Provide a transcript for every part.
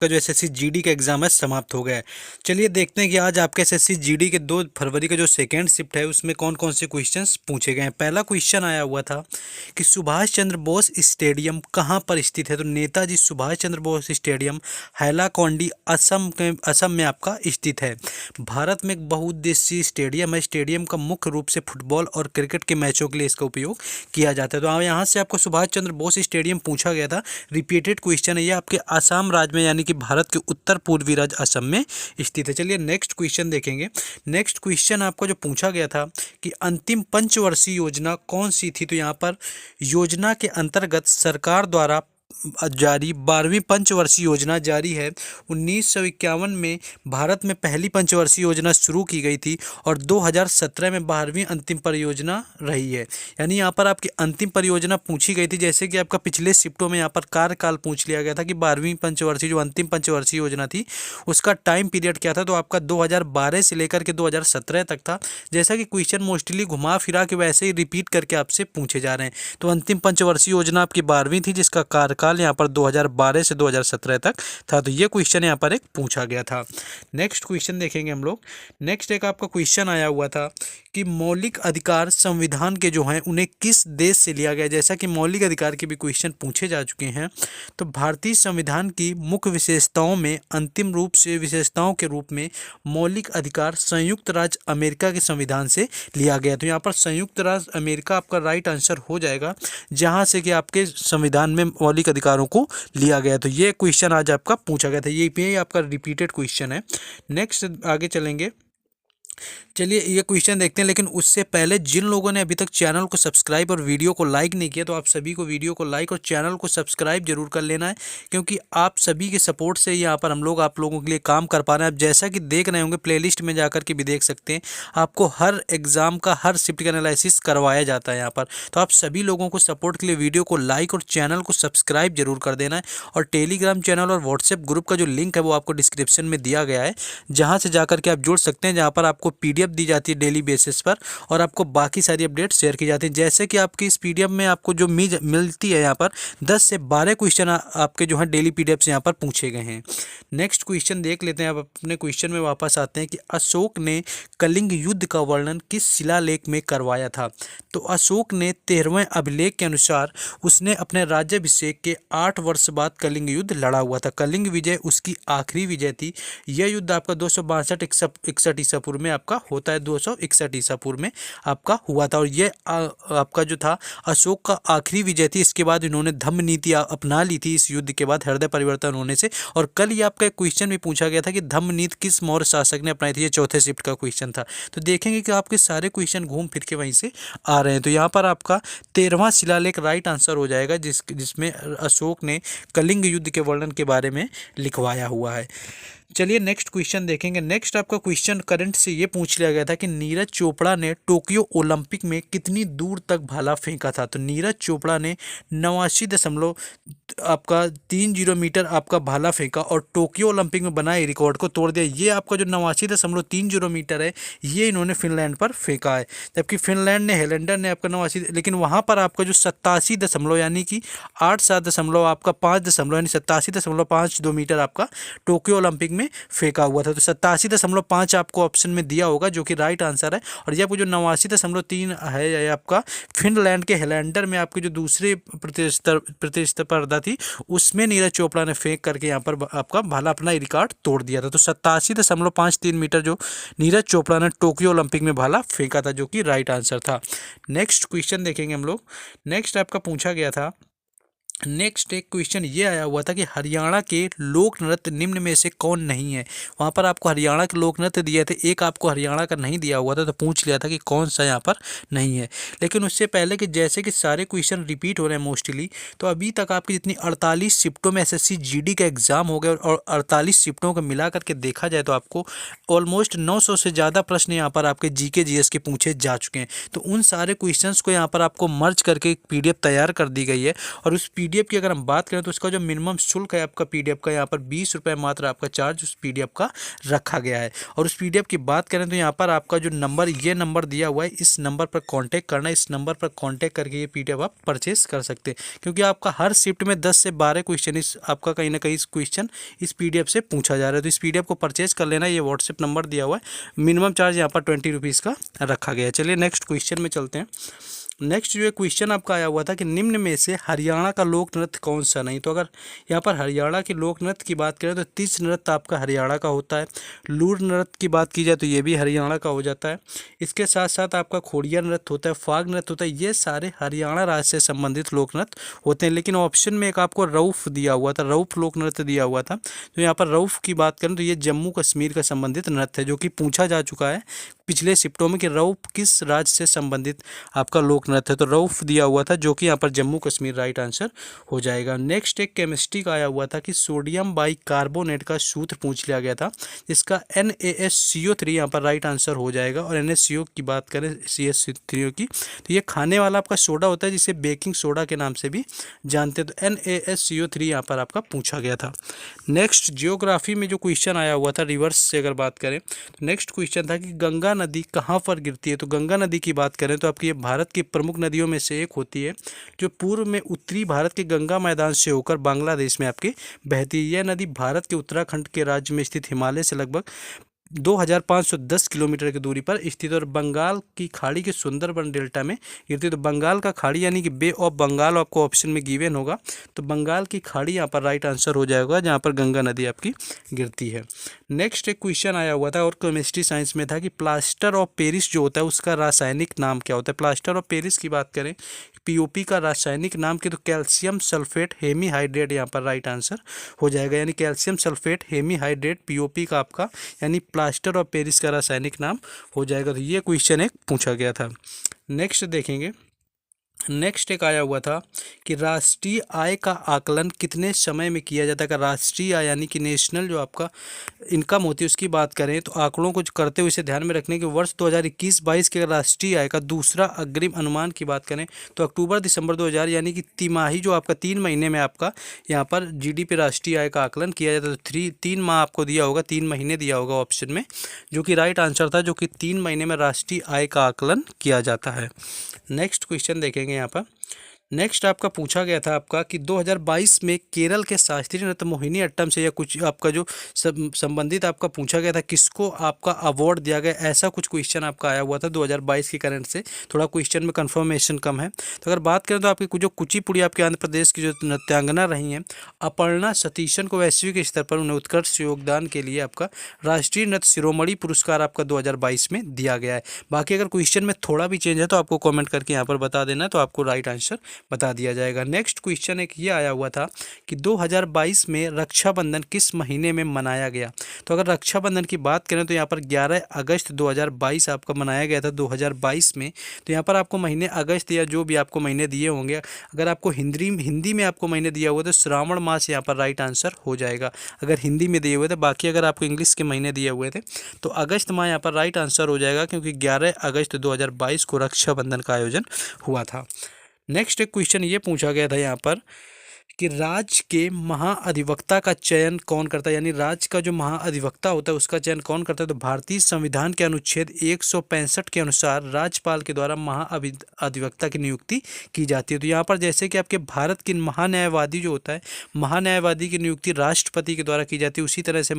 का जो SSC GD का एग्जाम है समाप्त हो गया है। चलिए देखते हैं कि आज आपके एसएससी जीडी के 2 फरवरी का जो सेकेंड शिफ्ट है उसमें कौन कौन से क्वेश्चंस पूछे गए हैं। पहला क्वेश्चन आया हुआ था कि सुभाष चंद्र बोस स्टेडियम कहाँ पर स्थित है। तो नेताजी सुभाष चंद्र बोस स्टेडियम हैलाकौंडी असम में आपका स्थित है। भारत में एक बहुउद्देशीय स्टेडियम है। स्टेडियम का मुख्य रूप से फुटबॉल और क्रिकेट के मैचों के लिए इसका उपयोग किया जाता है। तो यहाँ से आपको सुभाष चंद्र बोस स्टेडियम पूछा गया था। रिपीटेड क्वेश्चन है, ये आपके आसाम राज्य में यानी कि भारत के उत्तर पूर्वी राज्य असम में स्थित है। चलिए नेक्स्ट क्वेश्चन देखेंगे। नेक्स्ट क्वेश्चन आपको जो पूछा गया था कि अंतिम पंचवर्षीय योजना कौन सी थी। तो यहाँ पर योजना के अंतर्गत सरकार द्वारा जारी 12वीं पंचवर्षीय योजना जारी है। 1951 में भारत में पहली पंचवर्षीय योजना शुरू की गई थी और 2017 में 12वीं अंतिम परियोजना रही है। यानी यहाँ पर आपकी अंतिम परियोजना पूछी गई थी। जैसे कि आपका पिछले शिफ्टों में यहाँ पर कार्यकाल पूछ लिया गया था कि 12वीं पंचवर्षीय जो अंतिम पंचवर्षीय योजना थी उसका टाइम पीरियड क्या था। तो आपका 2012 से लेकर के 2017 तक था। जैसा कि क्वेश्चन मोस्टली घुमा फिरा के वैसे ही रिपीट करके आपसे पूछे जा रहे हैं। तो अंतिम पंचवर्षीय योजना आपकी 12वीं थी जिसका कार्यकाल यहाँ पर 2012 से 2017 तक था। तो ये क्वेश्चन यहाँ पर एक पूछा गया था। नेक्स्ट क्वेश्चन देखेंगे हम लोग। नेक्स्ट एक आपका क्वेश्चन आया हुआ था कि मौलिक अधिकार संविधान के जो हैं उन्हें किस देश से लिया गया। जैसा कि मौलिक अधिकार के भी क्वेश्चन पूछे जा चुके हैं। तो भारतीय संविधान की मुख्य विशेषताओं में अंतिम रूप से विशेषताओं के रूप में मौलिक अधिकार संयुक्त राज्य अमेरिका के संविधान से लिया गया। तो यहाँ पर संयुक्त राज्य अमेरिका आपका राइट आंसर हो जाएगा, जहाँ से कि आपके संविधान में मौलिक अधिकारों को लिया गया। तो ये क्वेश्चन आज आपका पूछा गया था। ये आपका रिपीटेड क्वेश्चन है। नेक्स्ट आगे चलेंगे। चलिए ये क्वेश्चन देखते हैं, लेकिन उससे पहले जिन लोगों ने अभी तक चैनल को सब्सक्राइब और वीडियो को लाइक नहीं किया तो आप सभी को वीडियो को लाइक और चैनल को सब्सक्राइब जरूर कर लेना है, क्योंकि आप सभी के सपोर्ट से यहाँ पर हम लोग आप लोगों के लिए काम कर पा रहे हैं। आप जैसा कि देख रहे होंगे प्लेलिस्ट में जाकर के भी देख सकते हैं, आपको हर एग्जाम का हर शिफ्ट का एनालिसिस करवाया जाता है यहाँ पर। तो आप सभी लोगों को सपोर्ट के लिए वीडियो को लाइक और चैनल को सब्सक्राइब जरूर कर देना है। और टेलीग्राम चैनल और व्हाट्सएप ग्रुप का जो लिंक है वो आपको डिस्क्रिप्शन में दिया गया है, जहाँ से जाकर के आप जुड़ सकते हैं, जहाँ पर आपको PDF दी जाती है डेली बेसिस पर और आपको बाकी सारी अपडेट शेयर की जाती है। जैसे कि आपकी इस PDF में आपको जो मिलती है यहाँ पर 10 से 12 क्वेश्चन आपके जो है डेली PDF से यहाँ पर पूछे गए हैं। नेक्स्ट क्वेश्चन देख लेते हैं। आप अपने क्वेश्चन में वापस आते हैं कि अशोक ने कलिंग युद्ध का वर्णन किस शिलालेख में करवाया था। तो अशोक ने 13वें अभिलेख के अनुसार उसने अपने राज्याभिषेक के 8 वर्ष बाद कलिंग युद्ध लड़ा हुआ था। कलिंग विजय उसकी आखिरी विजय थी। यह युद्ध आपका 262 ईसा पूर्व में आपका होता है। 261 ईसा पूर्व में आपका हुआ था और ये आपका जो था अशोक का आखिरी विजय थी। इसके बाद इन्होंने धम्म नीति अपना ली थी इस युद्ध के बाद हृदय परिवर्तन होने से। और कल ये आपका एक क्वेश्चन भी पूछा गया था कि धम्म नीति किस मौर्य शासक ने अपनाई थी। ये चौथे शिफ्ट का क्वेश्चन था। तो देखेंगे कि आपके सारे क्वेश्चन घूम फिर के वहीं से आ रहे हैं। तो यहाँ पर आपका 13वां शिलालेख राइट आंसर हो जाएगा, जिसमें अशोक ने कलिंग युद्ध के वर्णन के बारे में लिखवाया हुआ है। चलिए नेक्स्ट क्वेश्चन देखेंगे। नेक्स्ट आपका क्वेश्चन करंट से ये पूछ लिया गया था कि नीरज चोपड़ा ने टोक्यो ओलंपिक में कितनी दूर तक भाला फेंका था। तो नीरज चोपड़ा ने 89.30 मीटर आपका भाला फेंका और टोक्यो ओलंपिक में बनाए रिकॉर्ड को तोड़ दिया। ये आपका जो 89.30 मीटर है ये इन्होंने फिनलैंड पर फेंका है, जबकि फिनलैंड ने हेलेंडर ने आपका 89, लेकिन वहाँ पर आपका जो 87 यानी कि 87 आपका 5 यानी 87.52 मीटर आपका टोक्यो ओलंपिक में फेंका हुआ था। तो 87.5 आपको ऑप्शन में दिया होगा जो कि राइट आंसर है। और ये आपको जो 89.3 है ये आपका फिनलैंड के हेलेंडर में आपकी जो दूसरी प्रतिस्पर्धा थी उसमें नीरज चोपड़ा ने फेंक करके यहाँ पर आपका भाला अपना रिकॉर्ड तोड़ दिया था। तो 87.53 मीटर जो नीरज चोपड़ा ने टोक्यो ओलंपिक में भाला फेंका था, जो कि राइट आंसर था। नेक्स्ट क्वेश्चन देखेंगे हम लोग। नेक्स्ट आपका पूछा गया था, नेक्स्ट एक क्वेश्चन ये आया हुआ था कि हरियाणा के लोक नृत्य निम्न में से कौन नहीं है। वहाँ पर आपको हरियाणा के लोक नृत्य दिए थे, एक आपको हरियाणा का नहीं दिया हुआ था, तो पूछ लिया था कि कौन सा यहाँ पर नहीं है। लेकिन उससे पहले कि जैसे कि सारे क्वेश्चन रिपीट हो रहे हैं मोस्टली, तो अभी तक आपकी जितनी 48 शिफ्टों में एसएससी जीडी का एग्जाम हो गया और 48 शिफ्टों को मिला करके देखा जाए तो आपको ऑलमोस्ट 900 से ज़्यादा प्रश्न यहाँ पर आपके जीके जीएस के पूछे जा चुके हैं। तो उन सारे क्वेश्चंस को यहाँ पर आपको मर्ज करके एक PDF तैयार कर दी गई है और उस PDF की अगर हम बात करें तो इसका जो मिनिमम शुल्क है आपका PDF का यहाँ पर 20 रुपये मात्र आपका चार्ज उस PDF का रखा गया है। और उस PDF की बात करें तो यहाँ पर आपका जो नंबर, ये नंबर दिया हुआ है, इस नंबर पर कांटेक्ट करना, इस नंबर पर कांटेक्ट करके ये PDF आप परचेस कर सकते हैं, क्योंकि आपका हर शिफ्ट में 10 से 12 क्वेश्चन इस आपका कहीं ना कहीं क्वेश्चन इस PDF से पूछा जा रहा है। तो इस PDF को परचेस कर लेना, ये व्हाट्सएप नंबर दिया हुआ है। मिनिमम चार्ज यहाँ पर 20 रुपीज़ का रखा गया है। चलिए नेक्स्ट क्वेश्चन में चलते हैं। नेक्स्ट जो क्वेश्चन आपका आया हुआ था कि निम्न में से हरियाणा का लोक नृत्य कौन सा नहीं। तो अगर यहाँ पर हरियाणा के लोक नृत्य की बात करें तो तीज नृत्य आपका हरियाणा का होता है। लूर नृत्य की बात की जाए तो ये भी हरियाणा का हो जाता है। इसके साथ साथ आपका खोड़िया नृत्य होता है, फाग नृत्य होता है, ये सारे हरियाणा राज्य से संबंधित लोक नृत्य होते हैं। लेकिन ऑप्शन में एक आपको रऊफ दिया हुआ था, रऊफ लोक नृत्य दिया हुआ था। तो यहाँ पर रऊफ की बात करें तो ये जम्मू कश्मीर का संबंधित नृत्य है, जो कि पूछा जा चुका है पिछले शिफ्टों में कि रऊफ किस राज्य से संबंधित आपका लोक नृत्य है। तो रऊफ दिया हुआ था, जो कि यहाँ पर जम्मू कश्मीर राइट आंसर हो जाएगा। नेक्स्ट एक केमिस्ट्री का आया हुआ था कि सोडियम बाइकार्बोनेट का सूत्र पूछ लिया गया था, जिसका NaSCO3 यहाँ पर राइट आंसर हो जाएगा। और NaCO की बात करें CH3 की, तो ये खाने वाला आपका सोडा होता है, जिसे बेकिंग सोडा के नाम से भी जानते हैं। तो NaSCO3 यहाँ पर आपका पूछा गया था। नेक्स्ट जियोग्राफी में जो क्वेश्चन आया हुआ था रिवर्स से अगर बात करें तो नेक्स्ट क्वेश्चन था कि गंगा नदी कहाँ पर गिरती है। तो गंगा नदी की बात करें तो आपकी ये भारत की प्रमुख नदियों में से एक होती है, जो पूर्व में उत्तरी भारत के गंगा मैदान से होकर बांग्लादेश में आपकी बहती है। यह नदी भारत के उत्तराखंड के राज्य में स्थित हिमालय से लगभग 2510 किलोमीटर की दूरी पर स्थित और बंगाल की खाड़ी के सुंदरबन डेल्टा में गिरती है। तो बंगाल का खाड़ी यानी कि बे ऑफ बंगाल आपको ऑप्शन में गिवन होगा, तो बंगाल की खाड़ी यहाँ पर राइट आंसर हो जाएगा, जहाँ पर गंगा नदी आपकी गिरती है। नेक्स्ट एक क्वेश्चन आया हुआ था और केमिस्ट्री साइंस में था कि प्लास्टर ऑफ पेरिस जो होता है उसका रासायनिक नाम क्या होता है। प्लास्टर ऑफ पेरिस की बात करें, POP का रासायनिक नाम की, तो कैल्शियम सल्फेट हेमीहाइड्रेट यहाँ पर राइट आंसर हो जाएगा। यानी कैल्शियम सल्फेट हेमीहाइड्रेट POP का आपका यानी प्लास्टर ऑफ पेरिस का रासायनिक नाम हो जाएगा। तो ये क्वेश्चन एक पूछा गया था। नेक्स्ट देखेंगे, नेक्स्ट एक आया हुआ था कि राष्ट्रीय आय का आकलन कितने समय में किया जाता है। राष्ट्रीय आय यानी कि नेशनल जो आपका इनकम होती है उसकी बात करें तो आंकड़ों को करते हुए इसे ध्यान में रखने के वर्ष 2021-22 के राष्ट्रीय आय का दूसरा अग्रिम अनुमान की बात करें तो अक्टूबर दिसंबर 2000 यानी कि तिमाही जो आपका 3 महीने में आपका यहाँ पर GDP राष्ट्रीय आय का आकलन किया जाता है। तो 3 माह आपको दिया होगा, 3 महीने दिया होगा ऑप्शन में, जो कि राइट आंसर था, जो कि 3 महीने में राष्ट्रीय आय का आकलन किया जाता है। नेक्स्ट क्वेश्चन देखेंगे यहाँ पर। नेक्स्ट आपका पूछा गया था आपका कि 2022 में केरल के शास्त्रीय नृत्य मोहिनी अट्टम से या कुछ आपका जो संबंधित आपका पूछा गया था किसको आपका अवार्ड दिया गया, ऐसा कुछ क्वेश्चन आपका आया हुआ था 2022 के करंट से। थोड़ा क्वेश्चन में कंफर्मेशन कम है। तो अगर बात करें तो आपकी जो कुचिपुड़ी आपके आंध्र प्रदेश की जो नृत्यांगना रही हैं अपर्णा सतीशन को वैश्विक स्तर पर उन्हें उत्कृष्ट योगदान के लिए आपका राष्ट्रीय नृत्य शिरोमणि पुरस्कार आपका 2022 में दिया गया है। बाकी अगर क्वेश्चन में थोड़ा भी चेंज है तो आपको कॉमेंट करके यहाँ पर बता देना, तो आपको राइट आंसर बता दिया जाएगा। नेक्स्ट क्वेश्चन एक ये आया हुआ था कि 2022 में रक्षाबंधन किस महीने में मनाया गया। तो अगर रक्षाबंधन की बात करें तो यहाँ पर 11 अगस्त 2022 आपका मनाया गया था 2022 में। तो यहाँ पर आपको महीने अगस्त या जो भी आपको महीने दिए होंगे, अगर आपको हिंदी में आपको महीने दिया हुआ तो श्रावण मास यहाँ पर राइट आंसर हो जाएगा अगर हिंदी में दिए हुए थे। बाकी अगर आपको इंग्लिश के महीने दिए हुए थे तो अगस्त माह यहाँ पर राइट आंसर हो जाएगा, क्योंकि 11 अगस्त 2022 को रक्षाबंधन का आयोजन हुआ था। नेक्स्ट एक क्वेश्चन ये पूछा गया था यहाँ पर कि राज्य के महाअधिवक्ता का चयन कौन करता है, यानी राज्य का जो महाअधिवक्ता होता है उसका चयन कौन करता है। तो भारतीय संविधान के अनुच्छेद 165 के अनुसार राज्यपाल के द्वारा महाअधिवक्ता की नियुक्ति की जाती है। तो यहाँ पर जैसे कि आपके भारत की महान्यायवादी जो होता है, महान्यायवादी की नियुक्ति राष्ट्रपति के द्वारा की जाती है, उसी तरह से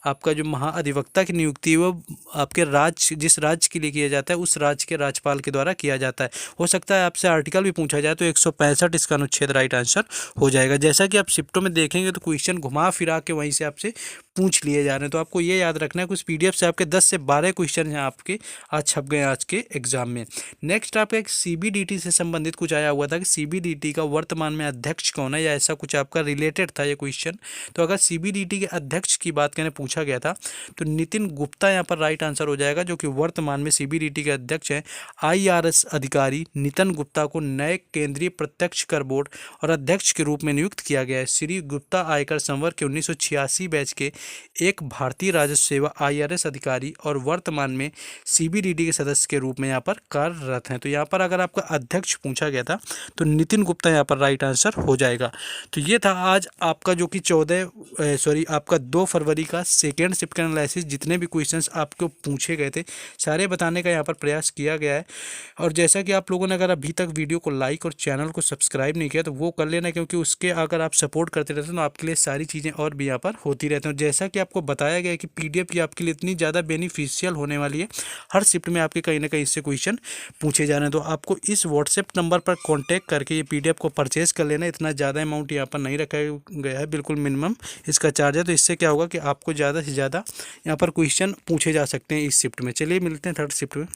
आपका जो महाअधिवक्ता की नियुक्ति है वो आपके राज्य जिस राज्य के लिए किया जाता है उस राज्य के राज्यपाल के द्वारा किया जाता है। हो सकता है आपसे आर्टिकल भी पूछा जाए तो 165 इसका अनुच्छेद राइट आंसर हो जाएगा। जैसा कि आप शिफ्टों में देखेंगे तो क्वेश्चन घुमा फिरा के वहीं से आपसे पूछ लिए जा रहे हैं, तो आपको ये याद रखना है कुछ PDF से आपके 10 से 12 क्वेश्चन हैं आपके आज छप गए आज के एग्जाम में। नेक्स्ट आपका एक CBDT से संबंधित कुछ आया हुआ था कि CBDT का वर्तमान में अध्यक्ष कौन है, या ऐसा कुछ आपका रिलेटेड था ये क्वेश्चन। तो अगर CBDT के अध्यक्ष की बात करें पूछा गया था तो नितिन गुप्ता यहाँ पर राइट आंसर हो जाएगा, जो कि वर्तमान में CBDT के अध्यक्ष हैं। IRS अधिकारी नितिन गुप्ता को नए केंद्रीय प्रत्यक्ष कर बोर्ड और अध्यक्ष के रूप में नियुक्त किया गया है। श्री गुप्ता आयकर संवर्ग के 1986 बैच के एक भारतीय राजस्व सेवा IRS अधिकारी और वर्तमान में CBDT के सदस्य के रूप में यहाँ पर कार्यरत हैं। तो यहाँ पर अगर आपका अध्यक्ष पूछा गया था तो नितिन गुप्ता यहाँ पर राइट आंसर हो जाएगा। तो ये था आज आपका जो कि 2 फरवरी का सेकेंड शिफ्ट का एनालिसिस। जितने भी क्वेश्चंस आपको पूछे गए थे सारे बताने का यहाँ पर प्रयास किया गया है। और जैसा कि आप लोगों ने अगर अभी तक वीडियो को लाइक और चैनल को सब्सक्राइब नहीं किया तो वो कर लेना, क्योंकि उसके अगर आप सपोर्ट करते रहते हैं तो आपके लिए सारी चीज़ें और भी यहाँ पर होती रहती हैं। जैसा कि आपको बताया गया है कि PDF की आपके लिए इतनी ज़्यादा बेनिफिशियल होने वाली है, हर शिफ्ट में आपके कहीं ना कहीं इससे क्वेश्चन पूछे जा रहे हैं। तो आपको इस व्हाट्सएप नंबर पर कॉन्टैक्ट करके ये PDF को परचेज़ कर लेना। इतना ज़्यादा अमाउंट यहाँ पर नहीं रखा गया है, बिल्कुल मिनिमम इसका चार्ज है। तो इससे क्या होगा कि आपको ज़्यादा से ज़्यादा यहाँ पर क्वेश्चन पूछे जा सकते हैं इस शिफ्ट में। चलिए मिलते हैं थर्ड शिफ्ट में।